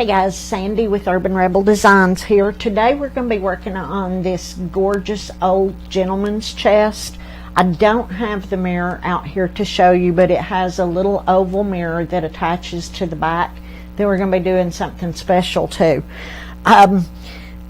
Hey guys, Sandy with Urban Rebel Designs here. Today we're going to be working on this gorgeous old gentleman's chest. I don't have the mirror out here to show you, but it has a little oval mirror that attaches to the back. Then we're going to be doing something special too.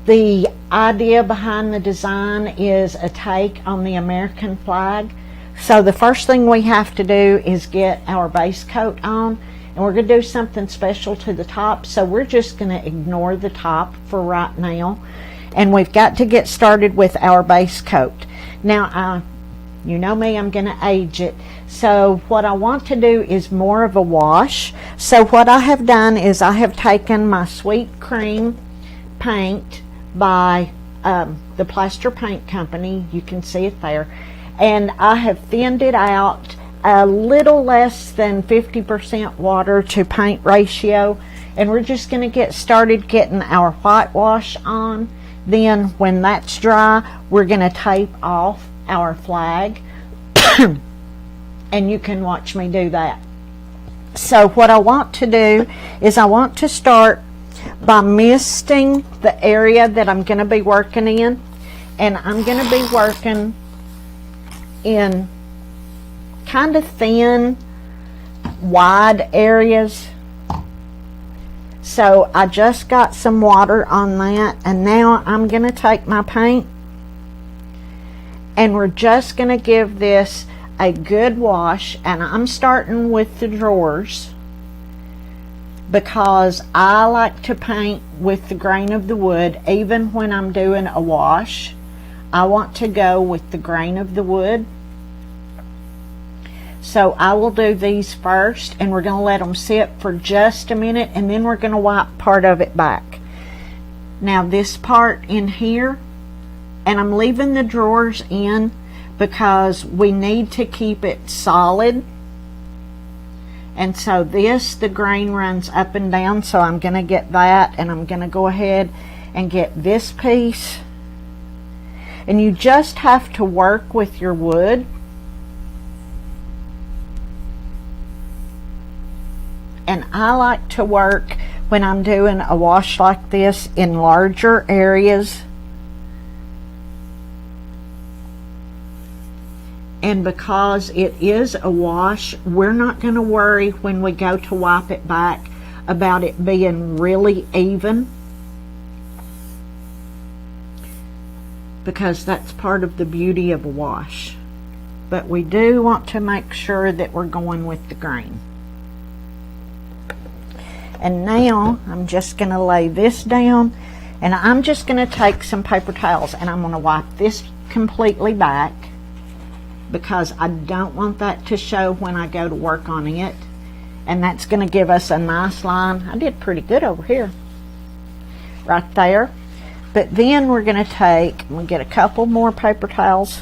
The idea behind the design is a take on the American flag. So the first thing we have to do is get our base coat on. And we're going to do something special to the top, so we're just going to ignore the top for right now. And we've got to get started with our base coat. Now, you know me, I'm going to age it. So what I want to do is more of a wash. So what I have done is I have taken my Sweet Cream paint by the Plaster Paint Company. You can see it there. And I have thinned it out a little less than 50% water to paint ratio, and we're just going to get started getting our whitewash on. Then when that's dry, we're going to tape off our flag and you can watch me do that. So what I want to do is I want to start by misting the area that I'm going to be working in, and I'm going to be working in kind of thin, wide areas. So I just got some water on that, and now I'm going to take my paint and we're just going to give this a good wash. And I'm starting with the drawers because I like to paint with the grain of the wood. Even when I'm doing a wash, I want to go with the grain of the wood. So I will do these first, and we're going to let them sit for just a minute, and then we're going to wipe part of it back. Now this part in here, and I'm leaving the drawers in because we need to keep it solid. And so this, the grain runs up and down, so I'm going to get that, and I'm going to go ahead and get this piece. And you just have to work with your wood. And I like to work when I'm doing a wash like this in larger areas. And because it is a wash, we're not going to worry when we go to wipe it back about it being really even, because that's part of the beauty of a wash. But we do want to make sure that we're going with the grain. And now I'm just going to lay this down, and I'm just going to take some paper towels and I'm going to wipe this completely back because I don't want that to show when I go to work on it. And that's going to give us a nice line. I did pretty good over here, right there. But then we're going to take, we'll get a couple more paper towels.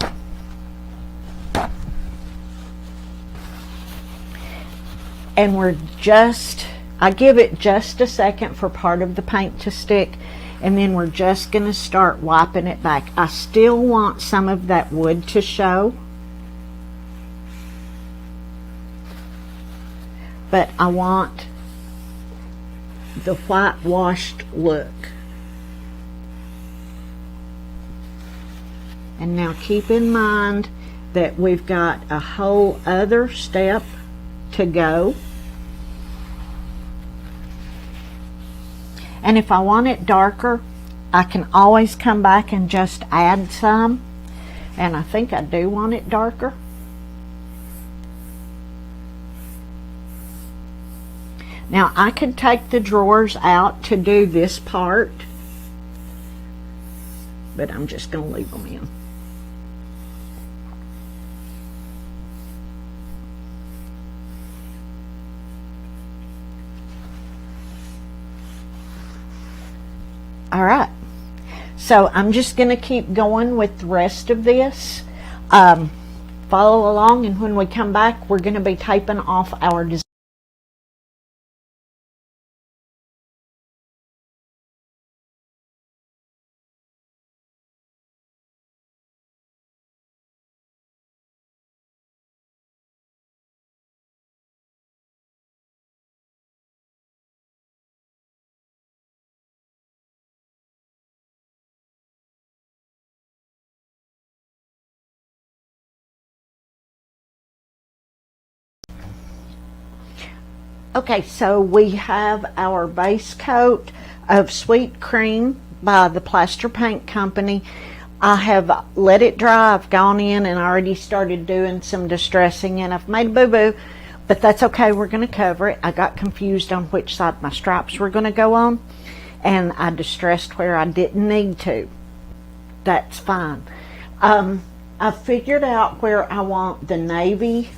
And we're just, I give it just a second for part of the paint to stick, and then we're just going to start wiping it back. I still want some of that wood to show, but I want the whitewashed look. And now keep in mind that we've got a whole other step to go. And if I want it darker, I can always come back and just add some. And I think I do want it darker. Now I could take the drawers out to do this part, but I'm just going to leave them in. All right, so I'm just going to keep going with the rest of this. Follow along, and when we come back, we're going to be taping off our design. Okay, so we have our base coat of Sweet Cream by the Plaster Paint Company. I have let it dry. I've gone in and already started doing some distressing, and I've made a boo-boo, but that's okay. We're going to cover it. I got confused on which side my stripes were going to go on, and I distressed where I didn't need to. That's fine. I figured out where I want the navy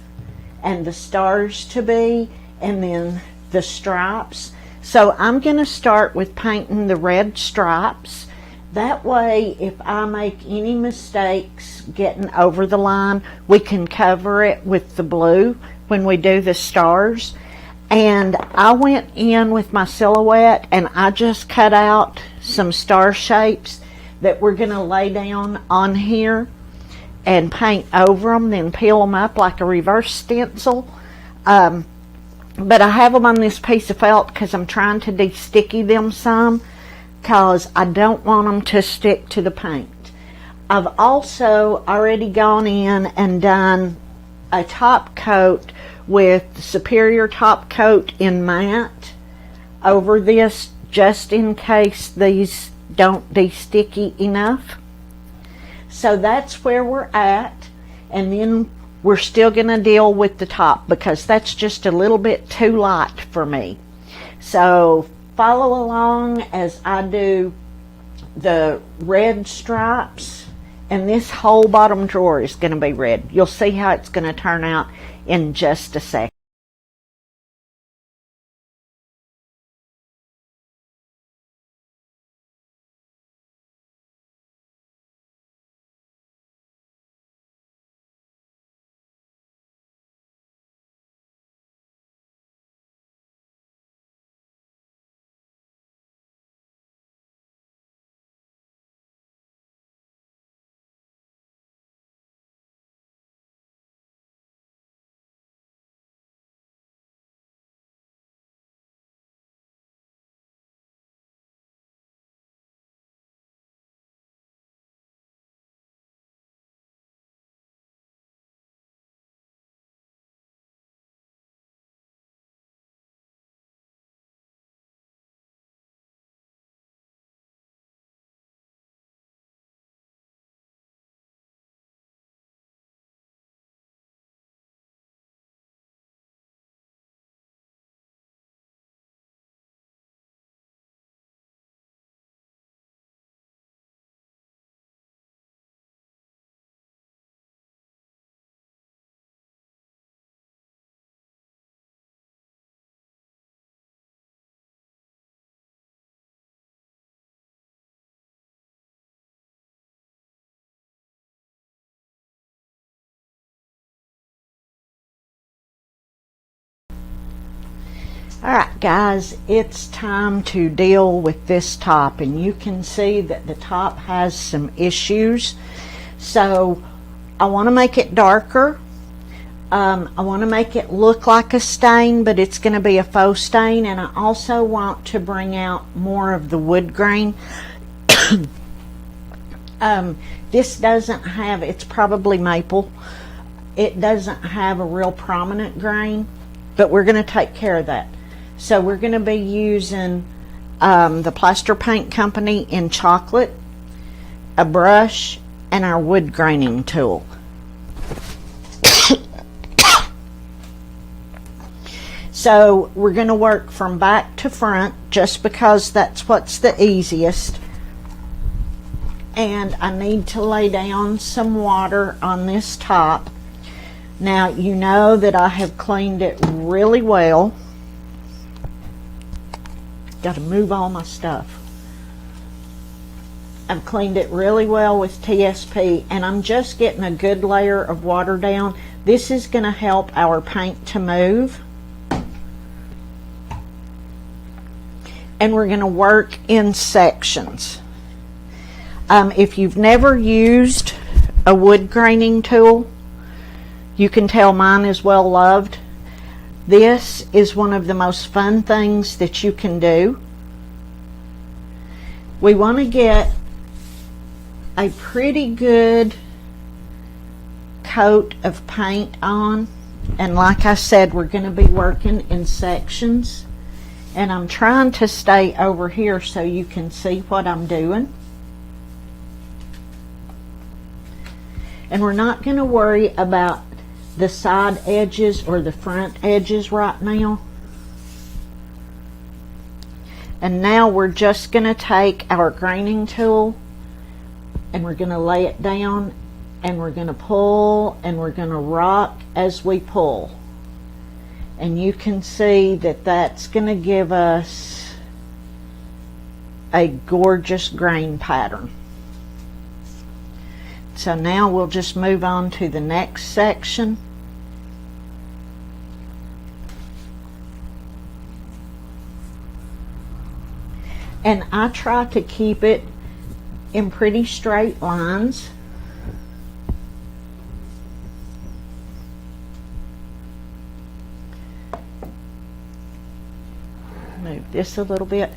and the stars to be, and then the stripes. So I'm going to start with painting the red stripes. That way, if I make any mistakes getting over the line, we can cover it with the blue when we do the stars. And I went in with my silhouette and I just cut out some star shapes that we're going to lay down on here and paint over them, then peel them up like a reverse stencil. But I have them on this piece of felt because I'm trying to de-sticky them some, because I don't want them to stick to the paint. I've also already gone in and done a top coat with Superior Top Coat in matte over this, just in case these don't de-sticky enough. So that's where we're at, and then we're still going to deal with the top because that's just a little bit too light for me. So follow along as I do the red stripes, and this whole bottom drawer is going to be red. You'll see how it's going to turn out in just a second. Alright guys, it's time to deal with this top, and you can see that the top has some issues. So I want to make it darker. I want to make it look like a stain, but it's going to be a faux stain, and I also want to bring out more of the wood grain. This doesn't have, it's probably maple. It doesn't have a real prominent grain, but we're going to take care of that. So we're going to be using the Plaster Paint Company in chocolate, a brush, and our wood graining tool. So we're going to work from back to front just because that's what's the easiest. And I need to lay down some water on this top. Now you know that I have cleaned it really well. Got to move all my stuff. I've cleaned it really well with TSP, and I'm just getting a good layer of water down. This is going to help our paint to move. And we're going to work in sections. If you've never used a wood graining tool, you can tell mine is well loved. This is one of the most fun things that you can do. We want to get a pretty good coat of paint on And like I said, we're going to be working in sections. And I'm trying to stay over here so you can see what I'm doing. And we're not going to worry about the side edges or the front edges right now. And now we're just going to take our graining tool and we're going to lay it down and we're going to pull and we're going to rock as we pull. And you can see that that's going to give us a gorgeous grain pattern. So now we'll just move on to the next section. And I try to keep it in pretty straight lines. Move this a little bit.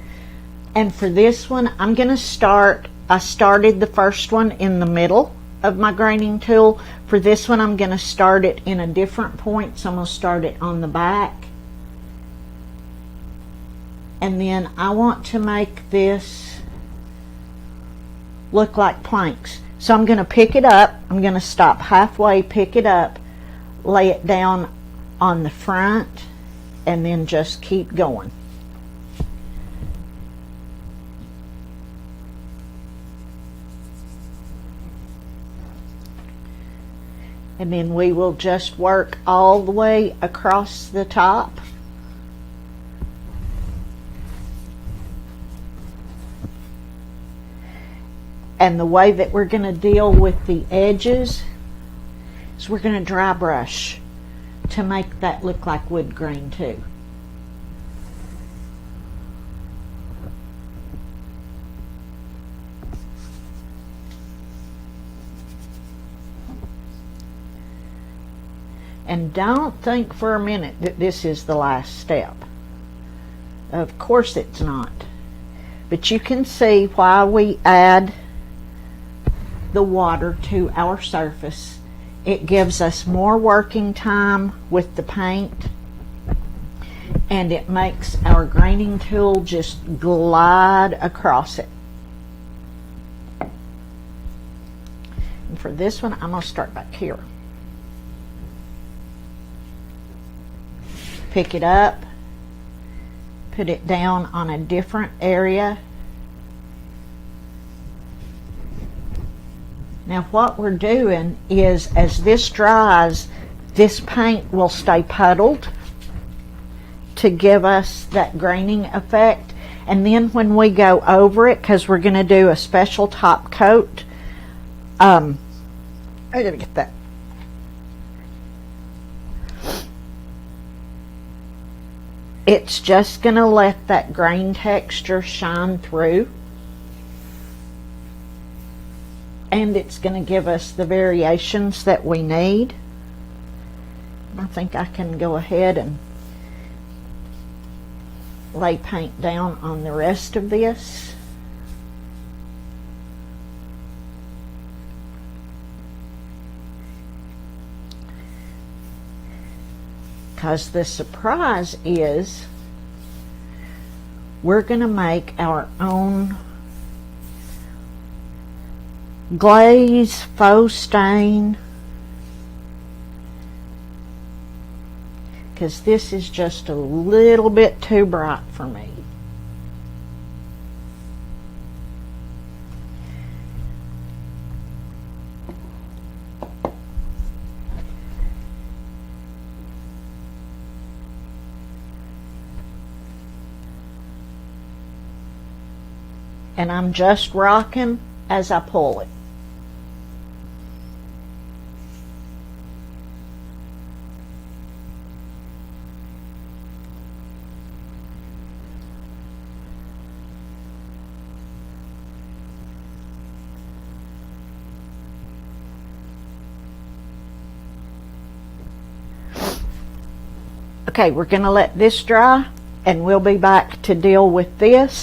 And for this one, I'm going to start, I started the first one in the middle of my graining tool. For this one, I'm going to start it in a different point. So I'm going to start it on the back. And then I want to make this look like planks. So I'm going to pick it up. I'm going to stop halfway, pick it up, lay it down on the front, and then just keep going. And then we will just work all the way across the top. And the way that we're going to deal with the edges is we're going to dry brush to make that look like wood grain too. And don't think for a minute that this is the last step. Of course it's not. But you can see why we add the water to our surface. It gives us more working time with the paint, and it makes our graining tool just glide across it. And for this one, I'm going to start back here. Pick it up, put it down on a different area. Now what we're doing is, as this dries, this paint will stay puddled to give us that graining effect. And then when we go over it, because we're going to do a special top coat, I gotta get that. It's just going to let that grain texture shine through. And it's going to give us the variations that we need. I think I can go ahead and lay paint down on the rest of this. Because the surprise is we're going to make our own glaze faux stain, because this is just a little bit too bright for me. And I'm just rocking as I pull it. Okay, we're going to let this dry and we'll be back to deal with this.